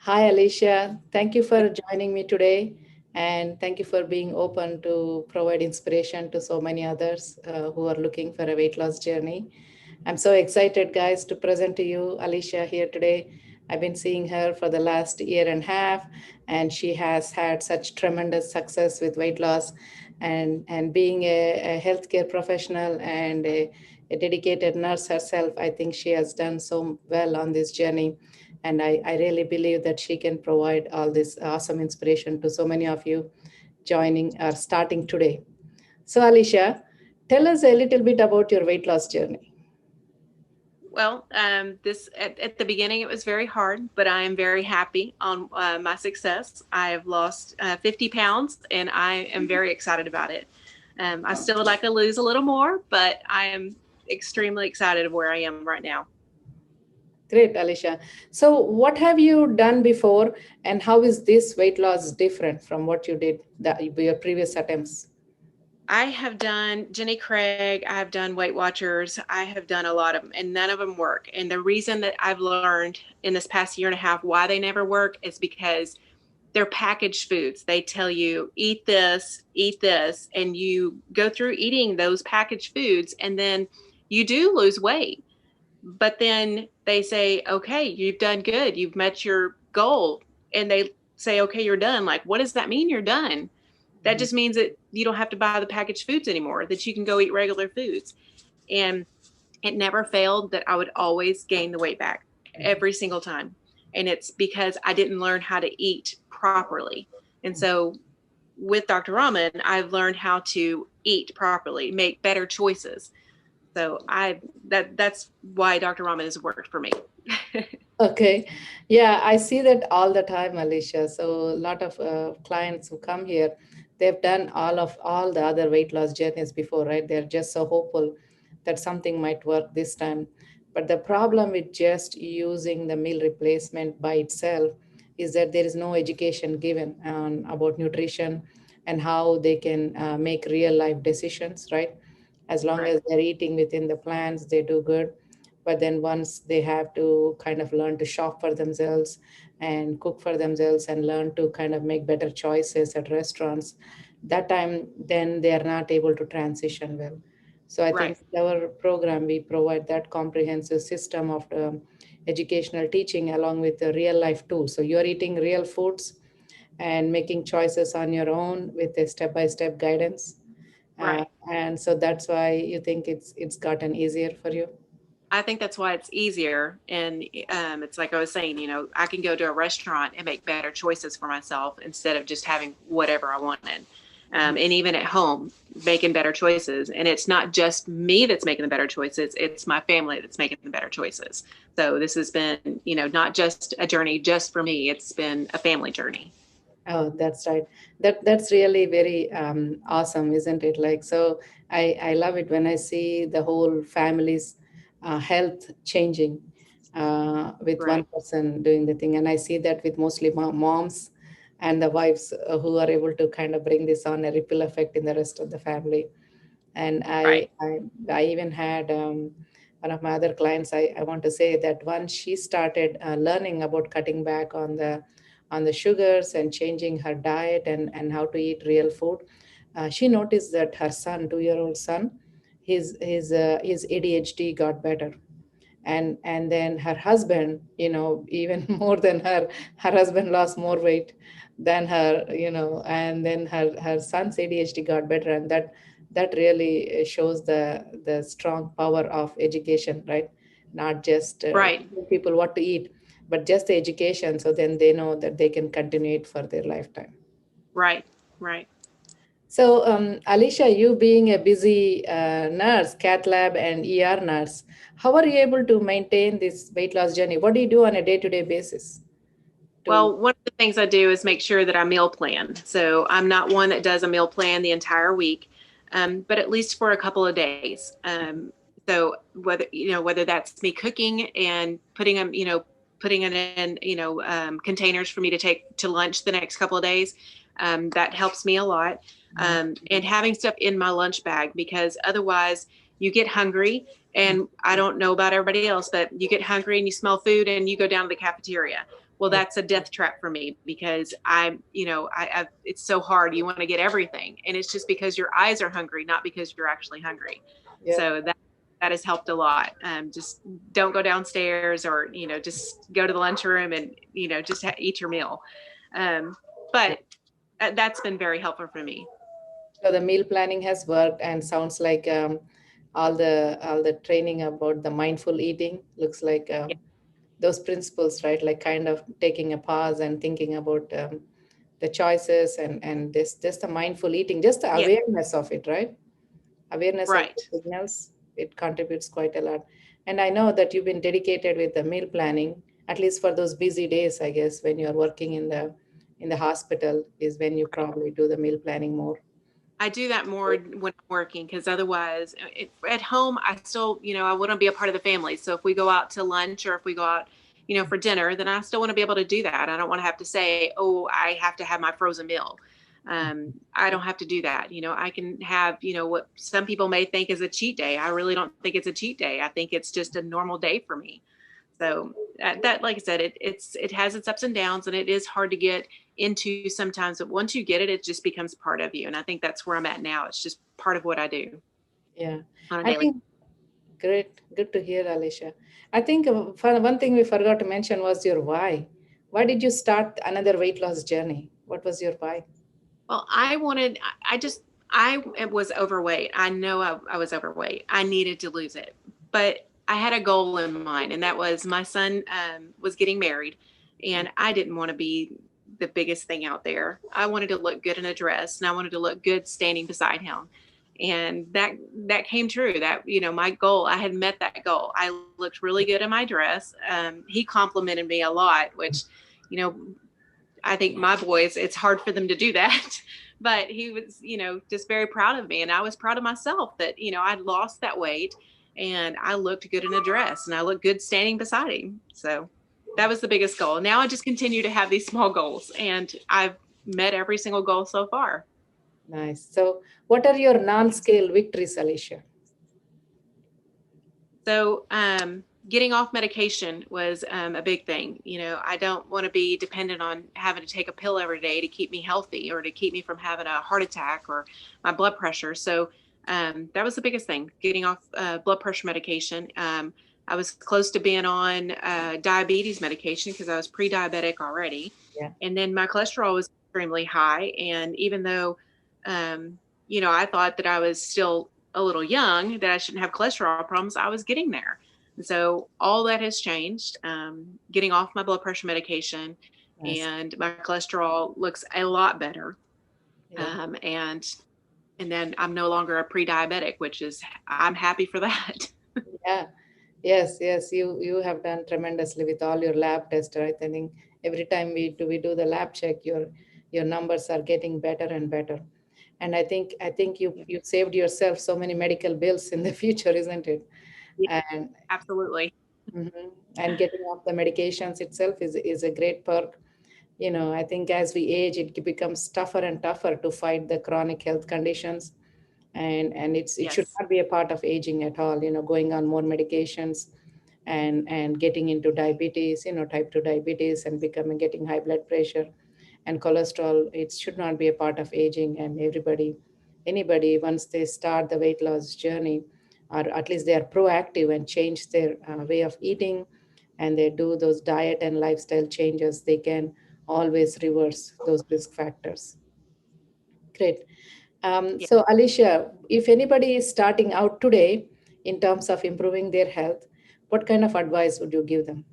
Hi, Alicia. Thank you for joining me today. And thank you for being open to provide inspiration to so many others who are looking for a weight loss journey. I'm so excited, guys, to present to you Alicia here today. I've been seeing her for the last year and a half, and she has had such tremendous success with weight loss. And being a healthcare professional and a dedicated nurse herself, I think she has done so well on this journey. And I really believe that she can provide all this awesome inspiration to so many of you joining or starting today. So, Alicia, tell us a little bit about your weight loss journey. Well, this at the beginning it was very hard, but I am very happy on my success. I have lost 50 pounds, and I am very excited about it. I still would like to lose a little more, but I am extremely excited of where I am right now. Great, Alicia. So, what have you done before, and how is this weight loss different from what you did your previous attempts? I have done Jenny Craig, I have done Weight Watchers, I have done a lot of them, and none of them work. And the reason that I've learned in this past year and a half why they never work is because they're packaged foods. They tell you, eat this, and you go through eating those packaged foods, and then you do lose weight. But then they say, okay, you've done good, you've met your goal. And they say, okay, you're done. Like, what does that mean you're done? That just means that you don't have to buy the packaged foods anymore, that you can go eat regular foods. And it never failed that I would always gain the weight back every single time. And it's because I didn't learn how to eat properly. And so with Dr. Rahman, I've learned how to eat properly, make better choices. So that's why Dr. Rahman has worked for me. Okay. Yeah, I see that all the time, Alicia. So a lot of clients who come here, they've done all the other weight loss journeys before, right? They're just so hopeful that something might work this time. But the problem with just using the meal replacement by itself is that there is no education given on about nutrition and how they can make real life decisions, right? As long Right. as they're eating within the plans, they do good. But then once they have to kind of learn to shop for themselves and cook for themselves and learn to kind of make better choices at restaurants, that time then they are not able to transition well. So I think Right. our program, we provide that comprehensive system of educational teaching along with the real life tools. So you're eating real foods and making choices on your own with a step-by-step guidance. uh, Right. and so that's why you think it's gotten easier for you. I think that's why it's easier. And it's like I was saying, I can go to a restaurant and make better choices for myself instead of just having whatever I wanted. And even at home, making better choices. And it's not just me that's making the better choices, it's my family that's making the better choices. So this has been, not just a journey just for me, it's been a family journey. Oh, that's right. That's really very awesome, isn't it? Like, so I love it when I see the whole family's health changing with one Right. person doing the thing, and I see that with mostly moms and the wives who are able to kind of bring this on a ripple effect in the rest of the family. And Right. I even had one of my other clients. I want to say that once she started learning about cutting back on the sugars and changing her diet and how to eat real food, she noticed that her son, 2 year old son, his ADHD got better. And then her husband, even more than her husband lost more weight than her, and then her son's ADHD got better. And that really shows the strong power of education, right? Not just Right. telling people what to eat, but just the education, so then they know that they can continue it for their lifetime. Right. Right. So, Alicia, you being a busy nurse, cath lab and ER nurse, how are you able to maintain this weight loss journey? What do you do on a day-to-day basis? To Well, one of the things I do is make sure that I meal plan. So I'm not one that does a meal plan the entire week, but at least for a couple of days. So whether that's me cooking and putting it in containers for me to take to lunch the next couple of days, that helps me a lot. And having stuff in my lunch bag, because otherwise you get hungry. And I don't know about everybody else, but you get hungry and you smell food and you go down to the cafeteria. Well, Yeah. that's a death trap for me because it's so hard. You want to get everything. And it's just because your eyes are hungry, not because you're actually hungry. Yeah. So that has helped a lot. Just don't go downstairs or, just go to the lunchroom and, just eat your meal. Um, but that's been very helpful for me. So the meal planning has worked and sounds like all the training about the mindful eating looks like those principles, right? Like kind of taking a pause and thinking about the choices and this just the mindful eating, just the Yeah, awareness of it, right? Awareness of the right. signals, it contributes quite a lot. And I know that you've been dedicated with the meal planning, at least for those busy days, I guess, when you're working in the hospital is when you probably do the meal planning more. I do that more when I'm working because otherwise, at home, I still, I want to be a part of the family. So if we go out to lunch or if we go out, for dinner, then I still want to be able to do that. I don't want to have to say, oh, I have to have my frozen meal. I don't have to do that. I can have, what some people may think is a cheat day. I really don't think it's a cheat day. I think it's just a normal day for me. So that, like I said, it has its ups and downs, and it is hard to get into sometimes. But once you get it, it just becomes part of you. And I think that's where I'm at now. It's just part of what I do Yeah, on a I daily. think great, good to hear, Alicia. I think one thing we forgot to mention was your why. Why did you start another weight loss journey? What was your why? Well, I was overweight. I know I was overweight. I needed to lose it, but I had a goal in mind, and that was my son was getting married, and I didn't want to be the biggest thing out there. I wanted to look good in a dress, and I wanted to look good standing beside him. And that came true. That my goal, I had met that goal. I looked really good in my dress. He complimented me a lot, which you know I think my boys, it's hard for them to do that. But he was, just very proud of me. And I was proud of myself that, I'd lost that weight and I looked good in a dress and I looked good standing beside him. So that was the biggest goal. Now I just continue to have these small goals and I've met every single goal so far. Nice. So, what are your non-scale victories, Alicia? So, getting off medication was a big thing. I don't want to be dependent on having to take a pill every day to keep me healthy or to keep me from having a heart attack or my blood pressure. So, that was the biggest thing, getting off blood pressure medication. I was close to being on diabetes medication because I was pre diabetic already. Yeah. And then my cholesterol was extremely high. And even though, I thought that I was still a little young, that I shouldn't have cholesterol problems, I was getting there. And so all that has changed. Getting off my blood pressure medication, Nice. and my cholesterol looks a lot better. Yeah. And then I'm no longer a pre-diabetic, which is I'm happy for that. Yeah. Yes, yes, you have done tremendously with all your lab tests, right? I think every time we do the lab check, your numbers are getting better and better. And I think you saved yourself so many medical bills in the future, isn't it? Yeah, And absolutely. mhm. And getting off the medications itself is a great perk. I think as we age, it becomes tougher and tougher to fight the chronic health conditions, and it should Yes. not be a part of aging at all. Going on more medications and getting into diabetes, type 2 diabetes, and becoming getting high blood pressure and cholesterol. It should not be a part of aging, and anybody, once they start the weight loss journey, or at least they are proactive and change their way of eating, and they do those diet and lifestyle changes, they can always reverse those risk factors. Great. Yeah. So, Alicia, if anybody is starting out today in terms of improving their health, what kind of advice would you give them?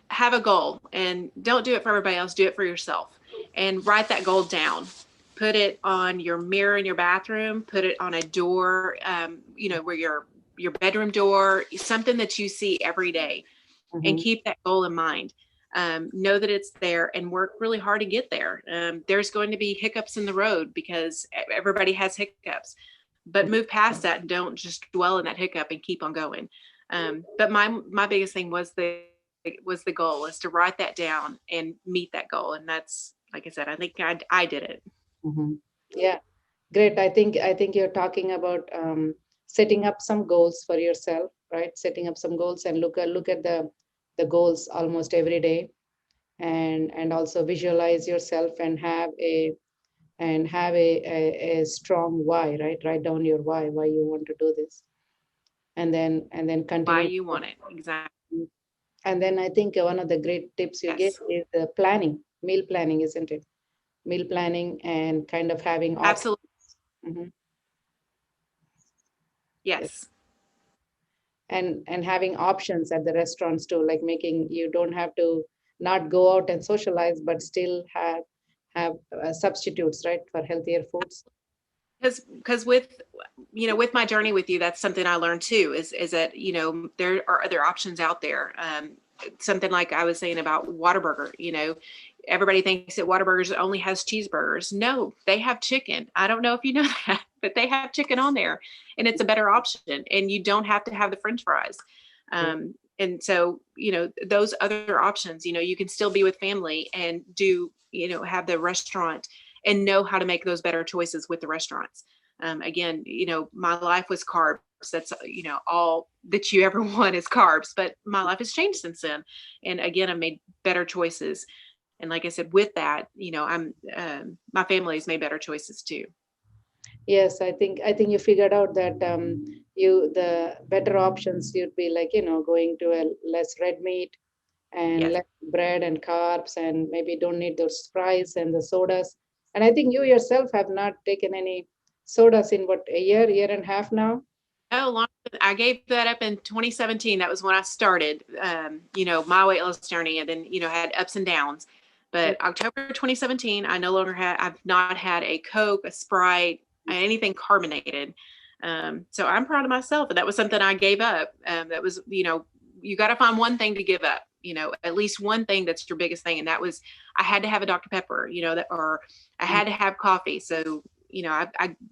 Have a goal and don't do it for everybody else. Do it for yourself and write that goal down. Put it on your mirror in your bathroom. Put it on a door, where your bedroom door, something that you see every day, and Mhm. keep that goal in mind. Know that it's there and work really hard to get there. There's going to be hiccups in the road because everybody has hiccups, but move past that and don't just dwell in that hiccup and keep on going. But my biggest thing was the goal is to write that down and meet that goal, and that's like I said, I think I did it. Mhm. Yeah, great. I think you're talking about setting up some goals for yourself, right? Setting up some goals and look at the the goals almost every day, and also visualize yourself and have a strong why, right? Write down your why you want to do this, and then Why continue. you want it. Exactly. And then I think one of the great tips you gave Yes. is the planning, meal planning, isn't it? Meal planning and kind of having options. Absolutely. Mhm. Yes. And having options at the restaurants too, like making you don't have to not go out and socialize, but still have substitutes, right, for healthier foods. Because with with my journey with you, that's something I learned too, is that there are other options out there. Something like I was saying about Whataburger, everybody thinks that Whataburgers only has cheeseburgers. No, they have chicken. I don't know if you know that, but they have chicken on there, and it's a better option, and you don't have to have the french fries. And so those other options, you can still be with family and do have the restaurant and know how to make those better choices with the restaurants. Again, my life was carbs. That's, all that you ever want is carbs, but my life has changed since then. And again, I've made better choices. And like I said, with that, my family has made better choices too. Yes, I think you figured out that you the better options you'd be like, going to a less red meat and Yes. less bread and carbs, and maybe don't need those fries and the sodas. And I think you yourself have not taken any sodas in what, a year and a half now. No, I gave that up in 2017. That was when I started, my weight loss journey, and then, had ups and downs. Yeah. But October 2017, I no longer I've not had a Coke, a Sprite, anything carbonated. So I'm proud of myself. And that was something I gave up. That was, you got to find one thing to give up, at least one thing that's your biggest thing. And that was, I had to have a Dr. Pepper, or I had to have coffee. So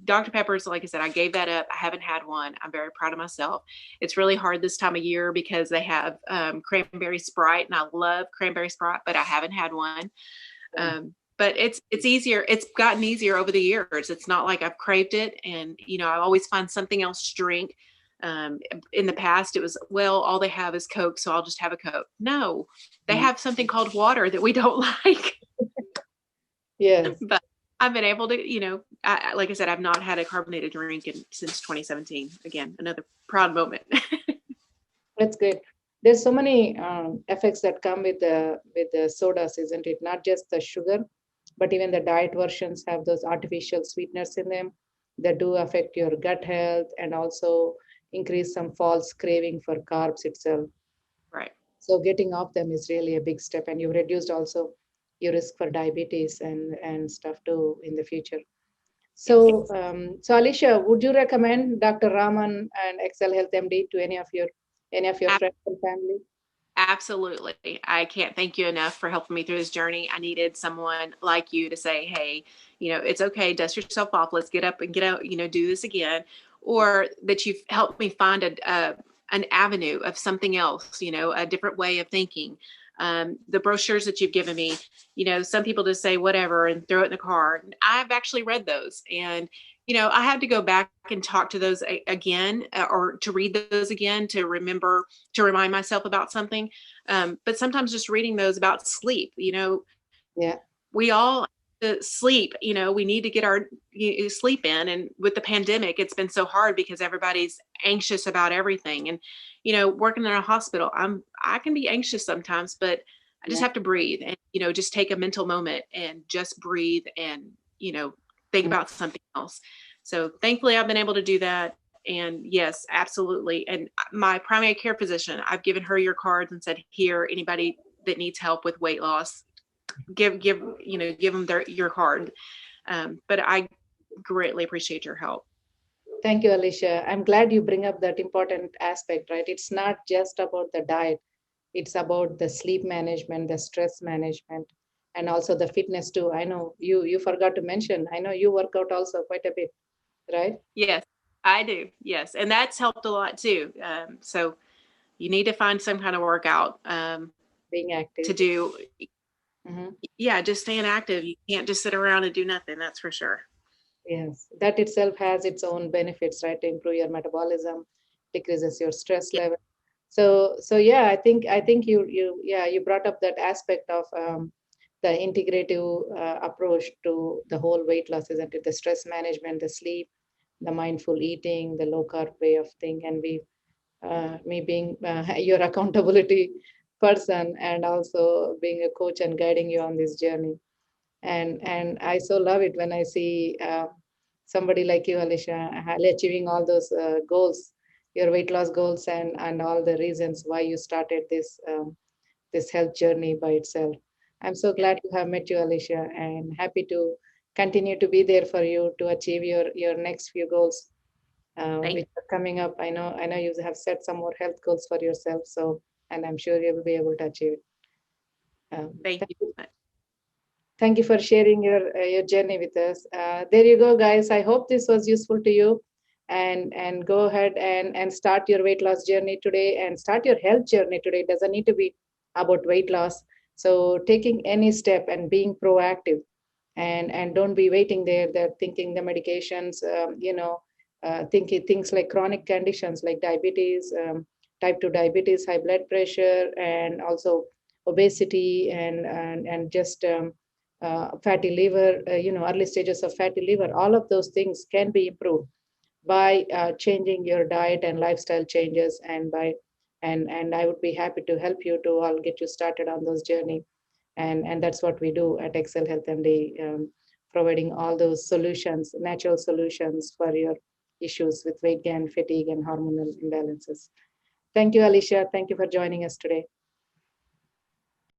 Dr. Pepper's, like I said, I gave that up. I haven't had one. I'm very proud of myself. It's really hard this time of year because they have cranberry Sprite, and I love cranberry Sprite, but I haven't had one. But it's easier. It's gotten easier over the years. It's not like I've craved it, and I always find something else to drink. In the past, it was, well, all they have is Coke, so I'll just have a Coke. No, they have something called water that we don't like. Yes. But I've been able to, like I said, I've not had a carbonated drink since 2017. Again, another proud moment. That's great. There's so many effects that come with the sodas, isn't it? Not just the sugar, but even the diet versions have those artificial sweeteners in them that do affect your gut health and also increase some false craving for carbs itself. Right. So getting off them is really a big step, and you've reduced also your risk for diabetes and stuff too in the future. Yes. So Alicia, would you recommend Dr. Raman and Excel Health MD to any of your friends and family? Absolutely. I can't thank you enough for helping me through this journey. I needed someone like you to say, hey, it's okay, dust yourself off. Let's get up and get out, do this again. Or that you've helped me find an avenue of something else, a different way of thinking. The brochures that you've given me, some people just say whatever and throw it in the car. I've actually read those, and I had to go back and talk to those again, or to read those again to remember, to remind myself about something. But sometimes just reading those about sleep, Yeah. we all sleep, we need to get our sleep in. And with the pandemic, it's been so hard because everybody's anxious about everything. And, working in a hospital, I can be anxious sometimes, but I just Yeah. have to breathe and, just take a mental moment and just breathe and, think Mm. about something else. So thankfully I've been able to do that. And yes, absolutely. And my primary care physician, I've given her your cards and said, here, anybody that needs help with weight loss, give them your card. But I greatly appreciate your help. Thank you, Alicia. I'm glad you bring up that important aspect, right? It's not just about the diet, it's about the sleep management, the stress management, and also the fitness too. I know you forgot to mention, I know you work out also quite a bit, right? Yes, I do. Yes, and that's helped a lot too. So you need to find some kind of workout Being to active. do. Mhm. Yeah, just staying active. You can't just sit around and do nothing. That's for sure. Yes, that itself has its own benefits, right? To improve your metabolism, decreases your stress Yeah. level. So yeah, I think you brought up that aspect of the integrative approach to the whole weight loss, isn't it? The stress management, the sleep, the mindful eating, the low carb way of thing, and me being your accountability person, and also being a coach and guiding you on this journey. And I so love it when I see somebody like you, Alicia, achieving all those goals, your weight loss goals, and all the reasons why you started this health journey by itself. I'm so Yeah. glad to have met you, Alicia, and happy to continue to be there for you to achieve your next few goals, Thank which are coming up. I know you have set some more health goals for yourself, so and I'm sure you will be able to achieve it. thank Thank you you. so much. Thank you for sharing your journey with us. There you go, guys. I hope this was useful to you, and go ahead and start your weight loss journey today, and start your health journey today. It doesn't need to be about weight loss. So taking any step and being proactive, and don't be waiting there. That thinking the medications, thinking things like chronic conditions like diabetes, type 2 diabetes, high blood pressure, and also obesity, and just fatty liver, early stages of fatty liver. All of those things can be improved by changing your diet and lifestyle changes, and I would be happy to help you to all get you started on those journey. And that's what we do at Excel Health MD, providing all those solutions, natural solutions for your issues with weight gain, fatigue, and hormonal imbalances. Thank you, Alicia. Thank you for joining us today.